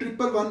111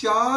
4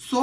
100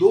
2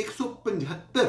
175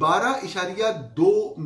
$12.2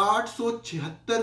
876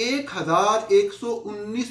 1119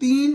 3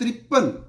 53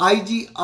IG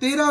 13